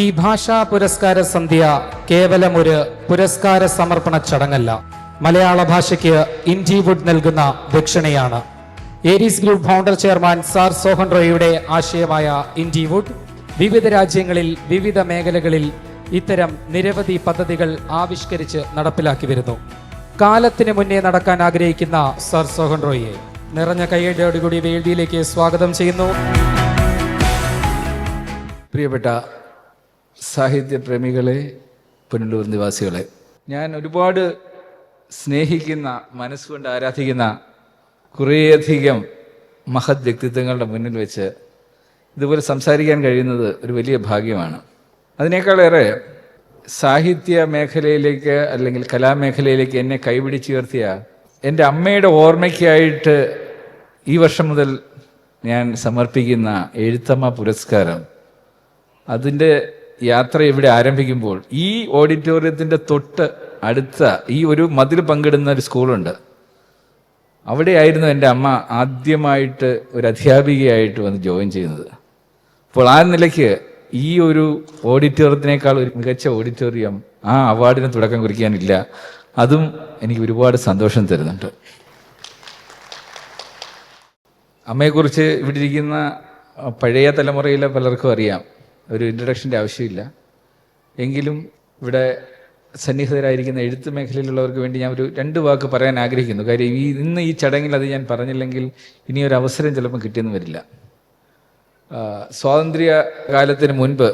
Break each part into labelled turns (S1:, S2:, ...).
S1: ഈ ഭാഷാ പുരസ്കാര സന്ധ്യ കേവലമൊരു പുരസ്കാര സമർപ്പണ ചടങ്ങല്ല, മലയാള ഭാഷയ്ക്ക് ഇൻഡിവുഡ് നൽകുന്ന ദക്ഷിണയാണ്. Aries group founder chairman sir Sohan റോയിയുടെ ആശയമായ ഇൻഡിവുഡ് വിവിധ രാജ്യങ്ങളിൽ വിവിധ മേഖലകളിൽ ഇത്തരം നിരവധി പദ്ധതികൾ ആവിഷ്കരിച്ച് നടപ്പിലാക്കി വരുന്നു. കാലത്തിന് മുന്നേ നടക്കാൻ ആഗ്രഹിക്കുന്ന സാർ സോഹൻ റോയിയെ നിറഞ്ഞ കൈയടിയോടുകൂടി വേദിയിലേക്ക് സ്വാഗതം ചെയ്യുന്നു.
S2: പ്രിയപ്പെട്ട സാഹിത്യപ്രേമികളെ, പുനലൂർ നിവാസികളെ, ഞാൻ ഒരുപാട് സ്നേഹിക്കുന്ന, മനസ്സുകൊണ്ട് ആരാധിക്കുന്ന കുറേയധികം മഹത് വ്യക്തിത്വങ്ങളുടെ മുന്നിൽ വെച്ച് ഇതുപോലെ സംസാരിക്കാൻ കഴിയുന്നത് ഒരു വലിയ ഭാഗ്യമാണ്. അതിനേക്കാളേറെ സാഹിത്യ മേഖലയിലേക്ക് അല്ലെങ്കിൽ കലാമേഖലയിലേക്ക് എന്നെ കൈപിടിച്ചുയർത്തിയ എൻ്റെ അമ്മയുടെ ഓർമ്മയ്ക്കായിട്ട് ഈ വർഷം മുതൽ ഞാൻ സമർപ്പിക്കുന്ന എഴുത്തമ്മ പുരസ്കാരം, അതിൻ്റെ യാത്ര ഇവിടെ ആരംഭിക്കുമ്പോൾ ഈ ഓഡിറ്റോറിയത്തിൻ്റെ തൊട്ട് അടുത്ത ഈ ഒരു മതിൽ പങ്കിടുന്ന ഒരു സ്കൂളുണ്ട്, അവിടെയായിരുന്നു എൻ്റെ അമ്മ ആദ്യമായിട്ട് ഒരു അധ്യാപികയായിട്ട് വന്ന് ജോയിൻ ചെയ്യുന്നത്. അപ്പോൾ ആ നിലയ്ക്ക് ഈ ഒരു ഓഡിറ്റോറിയത്തിനേക്കാൾ ഒരു മികച്ച ഓഡിറ്റോറിയം ആ അവാർഡിന് തുടക്കം കുറിക്കാനില്ല. അതും എനിക്ക് ഒരുപാട് സന്തോഷം തരുന്നുണ്ട്. അമ്മയെക്കുറിച്ച് ഇവിടെ ഇരിക്കുന്ന പഴയ തലമുറയിലെ പലർക്കും അറിയാം, ഒരു ഇൻട്രഡക്ഷൻ്റെ ആവശ്യമില്ല. എങ്കിലും ഇവിടെ സന്നിഹിതരായിരിക്കുന്ന എഴുത്ത് മേഖലയിലുള്ളവർക്ക് വേണ്ടി ഞാൻ ഒരു 2 വാക്ക് പറയാൻ ആഗ്രഹിക്കുന്നു. കാര്യം ഇന്ന് ഈ ചടങ്ങിൽ അത് ഞാൻ പറഞ്ഞില്ലെങ്കിൽ ഇനിയൊരു അവസരം ചിലപ്പോൾ കിട്ടിയെന്ന് വരില്ല. സ്വാതന്ത്ര്യ കാലത്തിന് മുൻപ്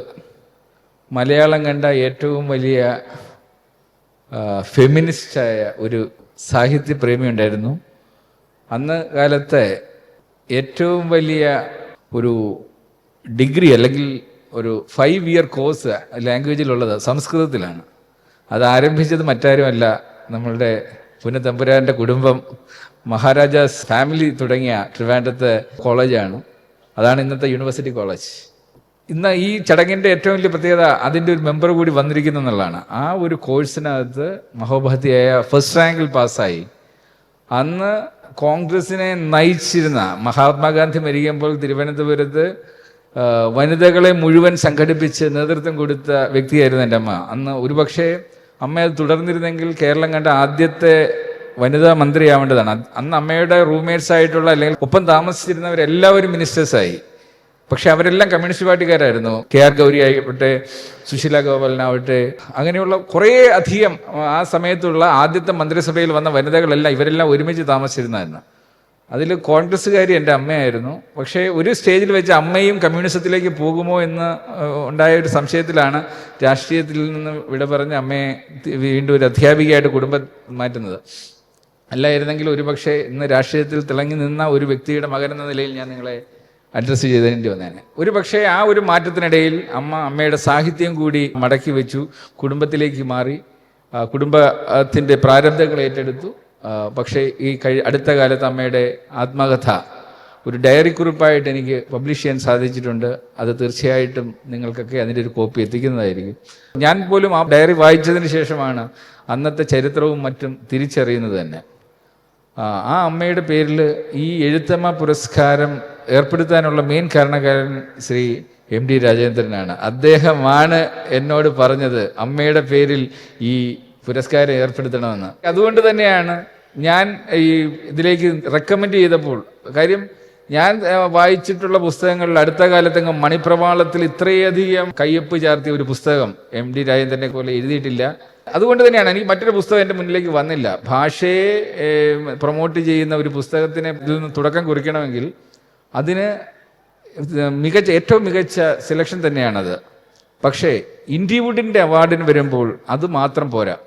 S2: മലയാളം കണ്ട ഏറ്റവും വലിയ ഫെമിനിസ്റ്റായ ഒരു സാഹിത്യപ്രേമി ഉണ്ടായിരുന്നു. അന്ന് കാലത്തെ ഏറ്റവും വലിയ ഒരു ഡിഗ്രി അല്ലെങ്കിൽ ഒരു 5 ഇയർ കോഴ്സ് ലാംഗ്വേജിലുള്ളത് സംസ്കൃതത്തിലാണ്. അത് ആരംഭിച്ചത് മറ്റാരുമല്ല, നമ്മളുടെ പുനത്തമ്പുരാൻ്റെ കുടുംബം, മഹാരാജാസ് ഫാമിലി തുടങ്ങിയ ട്രിവാൻഡ്രത്തെ കോളേജാണ്. അതാണ് ഇന്നത്തെ യൂണിവേഴ്സിറ്റി കോളേജ്. ഇന്ന് ഈ ചടങ്ങിൻ്റെ ഏറ്റവും വലിയ പ്രത്യേകത അതിൻ്റെ ഒരു മെമ്പർ കൂടി വന്നിരിക്കുന്നു എന്നുള്ളതാണ്. ആ ഒരു കോഴ്സിനകത്ത് മഹോപാധ്യായ ഫസ്റ്റ് റാങ്കിൽ പാസ്സായി. അന്ന് കോൺഗ്രസിനെ നയിച്ചിരുന്ന മഹാത്മാഗാന്ധി മരിക്കുമ്പോൾ തിരുവനന്തപുരത്ത് വനിതകളെ മുഴുവൻ സംഘടിപ്പിച്ച് നേതൃത്വം കൊടുത്ത വ്യക്തിയായിരുന്നു എൻ്റെ അമ്മ. അന്ന് ഒരുപക്ഷെ അമ്മ അത് തുടർന്നിരുന്നെങ്കിൽ കേരളം കണ്ട ആദ്യത്തെ വനിതാ മന്ത്രിയാവേണ്ടതാണ്. അന്ന് അമ്മയുടെ റൂംമേറ്റ്സ് ആയിട്ടുള്ള അല്ലെങ്കിൽ ഒപ്പം താമസിച്ചിരുന്നവരെല്ലാവരും മിനിസ്റ്റേഴ്സായി. പക്ഷെ അവരെല്ലാം കമ്മ്യൂണിസ്റ്റ് പാർട്ടിക്കാരായിരുന്നു. KR ഗൗരി ആയിക്കോട്ടെ, സുശീല ഗോപാലനാവട്ടെ, അങ്ങനെയുള്ള കുറേ അധികം ആ സമയത്തുള്ള ആദ്യത്തെ മന്ത്രിസഭയിൽ വന്ന വനിതകളെല്ലാം ഇവരെല്ലാം ഒരുമിച്ച് താമസിച്ചിരുന്നായിരുന്നു. അതിൽ കോൺഗ്രസ്സുകാരി എൻ്റെ അമ്മയായിരുന്നു. പക്ഷേ ഒരു സ്റ്റേജിൽ വെച്ച് അമ്മയും കമ്മ്യൂണിസത്തിലേക്ക് പോകുമോ എന്ന് ഉണ്ടായ ഒരു സംശയത്തിലാണ് രാഷ്ട്രീയത്തിൽ നിന്ന് വിട പറഞ്ഞ് അമ്മയെ വീണ്ടും ഒരു അധ്യാപികയായിട്ട് കുടുംബം മാറ്റുന്നത്. അല്ലായിരുന്നെങ്കിൽ ഒരുപക്ഷെ ഇന്ന് രാഷ്ട്രീയത്തിൽ തിളങ്ങി നിന്ന ഒരു വ്യക്തിയുടെ മകൻ എന്ന നിലയിൽ ഞാൻ നിങ്ങളെ അഡ്രസ്സ് ചെയ്തേണ്ടി വന്നേനെ. ഒരു പക്ഷേ ആ ഒരു മാറ്റത്തിനിടയിൽ അമ്മയുടെ സാഹിത്യം കൂടി മടക്കി വെച്ചു, കുടുംബത്തിലേക്ക് മാറി, കുടുംബത്തിൻ്റെ പ്രാരബ്ധങ്ങൾ ഏറ്റെടുത്തു. പക്ഷേ ഈ അടുത്ത കാലത്ത് അമ്മയുടെ ആത്മകഥ ഒരു ഡയറി കുറിപ്പായിട്ട് എനിക്ക് പബ്ലിഷ് ചെയ്യാൻ സാധിച്ചിട്ടുണ്ട്. അത് തീർച്ചയായിട്ടും നിങ്ങൾക്കൊക്കെ അതിൻ്റെ ഒരു കോപ്പി എത്തിക്കുന്നതായിരിക്കും. ഞാൻ പോലും ആ ഡയറി വായിച്ചതിന് ശേഷമാണ് അന്നത്തെ ചരിത്രവും മറ്റും തിരിച്ചറിയുന്നത് തന്നെ. ആ അമ്മയുടെ പേരിൽ ഈ എഴുത്തമ്മ പുരസ്കാരം ഏർപ്പെടുത്താനുള്ള മെയിൻ കാരണക്കാരൻ ശ്രീ MD രാജേന്ദ്രനാണ്. അദ്ദേഹമാണ് എന്നോട് പറഞ്ഞത് അമ്മയുടെ പേരിൽ ഈ പുരസ്കാരം ഏർപ്പെടുത്തണമെന്ന്. അതുകൊണ്ട് തന്നെയാണ് ഞാൻ ഈ ഇതിലേക്ക് റെക്കമെൻഡ് ചെയ്തപ്പോൾ, കാര്യം ഞാൻ വായിച്ചിട്ടുള്ള പുസ്തകങ്ങളിൽ അടുത്ത കാലത്തെങ്ങും മണിപ്രവാളത്തിൽ ഇത്രയധികം കയ്യൊപ്പ് ചാർത്തിയ ഒരു പുസ്തകം MD രാജേന്ദ്രനെ പോലെ എഴുതിയിട്ടില്ല. അതുകൊണ്ട് തന്നെയാണ് എനിക്ക് മറ്റൊരു പുസ്തകം എൻ്റെ മുന്നിലേക്ക് വന്നില്ല. ഭാഷയെ പ്രൊമോട്ട് ചെയ്യുന്ന ഒരു പുസ്തകത്തിന് ഇതിൽ നിന്ന് തുടക്കം കുറിക്കണമെങ്കിൽ അതിന് ഏറ്റവും മികച്ച സെലക്ഷൻ തന്നെയാണത്. പക്ഷേ ഇൻഡിവുഡിൻ്റെ അവാർഡിന് വരുമ്പോൾ അത് മാത്രം പോരാ.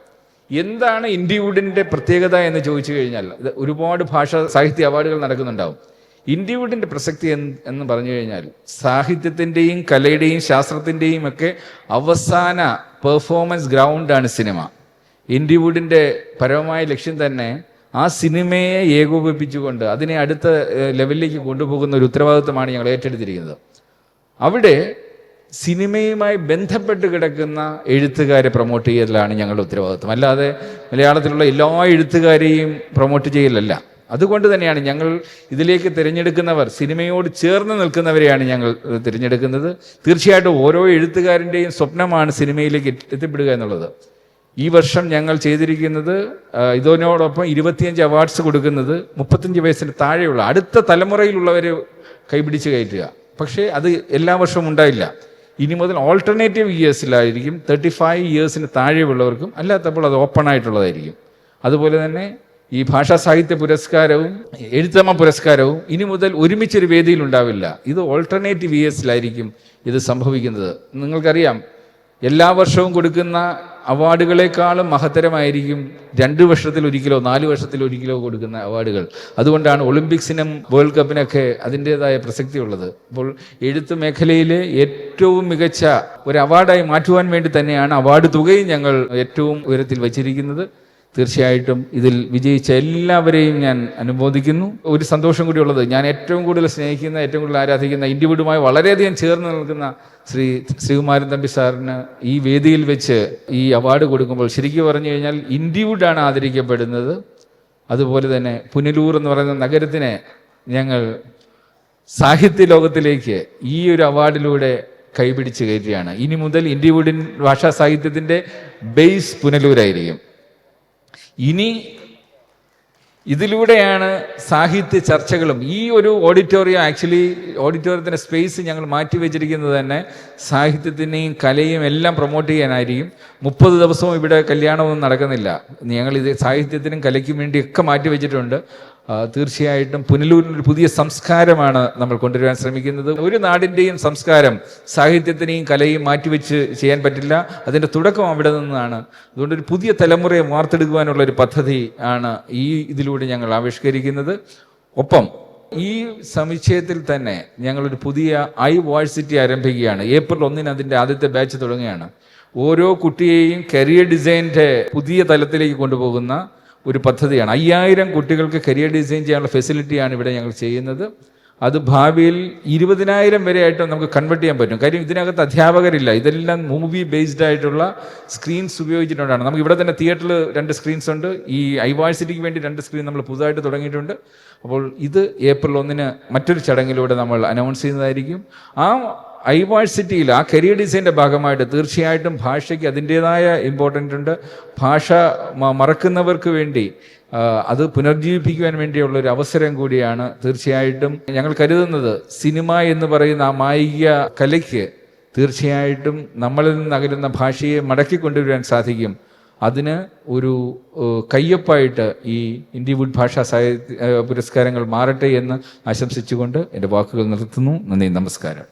S2: എന്താണ് ഇൻഡിവുഡിൻ്റെ പ്രത്യേകത എന്ന് ചോദിച്ചു കഴിഞ്ഞാൽ, ഒരുപാട് സാഹിത്യ അവാർഡുകൾ നടക്കുന്നുണ്ടാവും. ഇൻഡിവുഡിൻ്റെ പ്രസക്തി എന്ന് പറഞ്ഞു കഴിഞ്ഞാൽ സാഹിത്യത്തിൻ്റെയും കലയുടെയും ശാസ്ത്രത്തിൻ്റെയും ഒക്കെ അവസാന പെർഫോമൻസ് ഗ്രൗണ്ടാണ് സിനിമ. ഇൻഡിവുഡിൻ്റെ പരമമായ ലക്ഷ്യം തന്നെ ആ സിനിമയെ ഏകോപിപ്പിച്ചുകൊണ്ട് അതിനെ അടുത്ത ലെവലിലേക്ക് കൊണ്ടുപോകുന്ന ഒരു ഉത്തരവാദിത്വമാണ് ഞങ്ങൾ ഏറ്റെടുത്തിരിക്കുന്നത്. അവിടെ സിനിമയുമായി ബന്ധപ്പെട്ട് കിടക്കുന്ന എഴുത്തുകാരെ പ്രൊമോട്ട് ചെയ്യലാണ് ഞങ്ങളുടെ ഉത്തരവാദിത്വം. അല്ലാതെ മലയാളത്തിലുള്ള എല്ലാ എഴുത്തുകാരെയും പ്രൊമോട്ട് ചെയ്യലല്ല. അതുകൊണ്ട് തന്നെയാണ് ഞങ്ങൾ ഇതിലേക്ക് തിരഞ്ഞെടുക്കുന്നവർ സിനിമയോട് ചേർന്ന് നിൽക്കുന്നവരെയാണ് ഞങ്ങൾ തിരഞ്ഞെടുക്കുന്നത്. തീർച്ചയായിട്ടും ഓരോ എഴുത്തുകാരൻ്റെയും സ്വപ്നമാണ് സിനിമയിലേക്ക് എത്തിപ്പെടുക എന്നുള്ളത്. ഈ വർഷം ഞങ്ങൾ ചെയ്തിരിക്കുന്നത് ഇതിനോടൊപ്പം 25 അവാർഡ്സ് കൊടുക്കുന്നത് 35 വയസ്സിന് താഴെയുള്ള അടുത്ത തലമുറയിലുള്ളവരെ കൈപിടിച്ച് കയറ്റുക. പക്ഷേ അത് എല്ലാ വർഷവും ഉണ്ടായില്ല. ഇനി മുതൽ ഓൾട്ടർനേറ്റീവ് ഇയേഴ്സിലായിരിക്കും 35 ഇയേഴ്സിന് താഴെയുള്ളവർക്കും, അല്ലാത്തപ്പോൾ അത് ഓപ്പൺ ആയിട്ടുള്ളതായിരിക്കും. അതുപോലെ തന്നെ ഈ ഭാഷാ സാഹിത്യ പുരസ്കാരവും എഴുത്തമ്മ പുരസ്കാരവും ഇനി മുതൽ ഒരുമിച്ചൊരു വേദിയിൽ ഉണ്ടാവില്ല. ഇത് ഓൾട്ടർനേറ്റീവ് ഇയേഴ്സിലായിരിക്കും ഇത് സംഭവിക്കുന്നത്. നിങ്ങൾക്കറിയാം, എല്ലാ വർഷവും കൊടുക്കുന്ന അവാർഡുകളെക്കാളും മഹത്തരമായിരിക്കും 2 വർഷത്തിലൊരിക്കലോ 4 വർഷത്തിലൊരിക്കലോ കൊടുക്കുന്ന അവാർഡുകൾ. അതുകൊണ്ടാണ് ഒളിമ്പിക്സിനും വേൾഡ് കപ്പിനൊക്കെ അതിൻ്റെതായ പ്രസക്തിയുള്ളത്. അപ്പോൾ എഴുത്ത് മേഖലയിലെ ഏറ്റവും മികച്ച ഒരു അവാർഡായി മാറ്റുവാൻ വേണ്ടി തന്നെയാണ് അവാർഡ് തുകയും ഞങ്ങൾ ഏറ്റവും ഉയരത്തിൽ വച്ചിരിക്കുന്നത്. തീർച്ചയായിട്ടും ഇതിൽ വിജയിച്ച എല്ലാവരെയും ഞാൻ അനുമോദിക്കുന്നു. ഒരു സന്തോഷം കൂടിയുള്ളത്, ഞാൻ ഏറ്റവും കൂടുതൽ സ്നേഹിക്കുന്ന, ഏറ്റവും കൂടുതൽ ആരാധിക്കുന്ന, ഇൻഡിവിഡുമായി വളരെയധികം ചേർന്ന് നിൽക്കുന്ന ശ്രീകുമാരൻ തമ്പി സാറിന് ഈ വേദിയിൽ വെച്ച് ഈ അവാർഡ് കൊടുക്കുമ്പോൾ ശരിക്കും പറഞ്ഞു കഴിഞ്ഞാൽ ഇൻഡിവിഡാണ് ആദരിക്കപ്പെടുന്നത്. അതുപോലെ തന്നെ പുനലൂർ എന്ന് പറയുന്ന നഗരത്തിനെ ഞങ്ങൾ സാഹിത്യ ലോകത്തിലേക്ക് ഈ ഒരു അവാർഡിലൂടെ കൈപിടിച്ച് കയറ്റുകയാണ്. ഇനി മുതൽ ഇൻഡിവിഡിൻ ഭാഷാ സാഹിത്യത്തിൻ്റെ ബേസ് പുനലൂരായിരിക്കും. ഇനി ഇതിലൂടെയാണ് സാഹിത്യ ചർച്ചകളും ഈ ഒരു ഓഡിറ്റോറിയം, ആക്ച്വലി ഓഡിറ്റോറിയത്തിൻ്റെ സ്പേസ് ഞങ്ങൾ മാറ്റി വെച്ചിരിക്കുന്നത് തന്നെ സാഹിത്യത്തിനെയും കലയും എല്ലാം പ്രൊമോട്ട് ചെയ്യാനായിരിക്കും. 30 ദിവസവും ഇവിടെ കല്യാണമൊന്നും നടക്കുന്നില്ല. ഞങ്ങളിത് സാഹിത്യത്തിനും കലയ്ക്കും വേണ്ടിയൊക്കെ മാറ്റി വെച്ചിട്ടുണ്ട്. തീർച്ചയായിട്ടും പുനലൂരിൽ ഒരു പുതിയ സംസ്കാരമാണ് നമ്മൾ കൊണ്ടുവരാൻ ശ്രമിക്കുന്നത്. ഒരു നാടിൻ്റെയും സംസ്കാരം സാഹിത്യത്തിനെയും കലയും മാറ്റിവെച്ച് ചെയ്യാൻ പറ്റില്ല. അതിൻ്റെ തുടക്കം അവിടെ നിന്നാണ്. അതുകൊണ്ട് ഒരു പുതിയ തലമുറയെ വാർത്തെടുക്കുവാനുള്ള ഒരു പദ്ധതി ആണ് ഈ ഇതിലൂടെ ഞങ്ങൾ ആവിഷ്കരിക്കുന്നത്. ഒപ്പം ഈ സമുച്ചയത്തിൽ തന്നെ ഞങ്ങളൊരു പുതിയ iVarsity ആരംഭിക്കുകയാണ്. ഏപ്രിൽ 1 അതിൻ്റെ ആദ്യത്തെ ബാച്ച് തുടങ്ങുകയാണ്. ഓരോ കുട്ടിയെയും കരിയർ ഡിസൈൻ്റെ പുതിയ തലത്തിലേക്ക് കൊണ്ടുപോകുന്ന ഒരു പദ്ധതിയാണ്. 5000 കുട്ടികൾക്ക് കരിയർ ഡിസൈൻ ചെയ്യാനുള്ള ഫെസിലിറ്റിയാണ് ഇവിടെ ഞങ്ങൾ ചെയ്യുന്നത്. അത് ഭാവിയിൽ 20,000 വരെ ആയിട്ട് നമുക്ക് കൺവേർട്ട് ചെയ്യാൻ പറ്റും. കാര്യം ഇതിനകത്ത് അധ്യാപകരില്ല, ഇതെല്ലാം മൂവി ബേസ്ഡ് ആയിട്ടുള്ള സ്ക്രീൻസ് ഉപയോഗിച്ചിട്ടുണ്ടാണ്. നമുക്ക് ഇവിടെ തന്നെ തിയേറ്ററിൽ 2 സ്ക്രീൻസ് ഉണ്ട്. ഈ iVarsity വേണ്ടി 2 സ്ക്രീൻ നമ്മൾ പുതുതായിട്ട് തുടങ്ങിയിട്ടുണ്ട്. അപ്പോൾ ഇത് ഏപ്രിൽ 1 മറ്റൊരു ചടങ്ങിലൂടെ നമ്മൾ അനൗൺസ് ചെയ്യുന്നതായിരിക്കും. ആ iVarsity ആ കരിയർ ഡിസൈൻ്റെ ഭാഗമായിട്ട് തീർച്ചയായിട്ടും ഭാഷയ്ക്ക് അതിൻ്റേതായ ഇമ്പോർട്ടൻ്റ് ഉണ്ട്. ഭാഷ മറക്കുന്നവർക്ക് വേണ്ടി അത് പുനർജീവിപ്പിക്കുവാൻ വേണ്ടിയുള്ള ഒരു അവസരം കൂടിയാണ്. തീർച്ചയായിട്ടും ഞങ്ങൾ കരുതുന്നത് സിനിമ എന്ന് പറയുന്ന ആ മായിക കലയ്ക്ക് തീർച്ചയായിട്ടും നമ്മളിൽ നിന്ന് അകലുന്ന ഭാഷയെ മടക്കി കൊണ്ടുവരാൻ സാധിക്കും. അതിന് ഒരു കയ്യൊപ്പായിട്ട് ഈ ഇൻഡിവുഡ് ഭാഷാ സാഹിത്യ പുരസ്കാരങ്ങൾ മാറട്ടെ എന്ന് ആശംസിച്ചുകൊണ്ട് എൻ്റെ വാക്കുകൾ നിർത്തുന്നു. നന്ദി, നമസ്കാരം.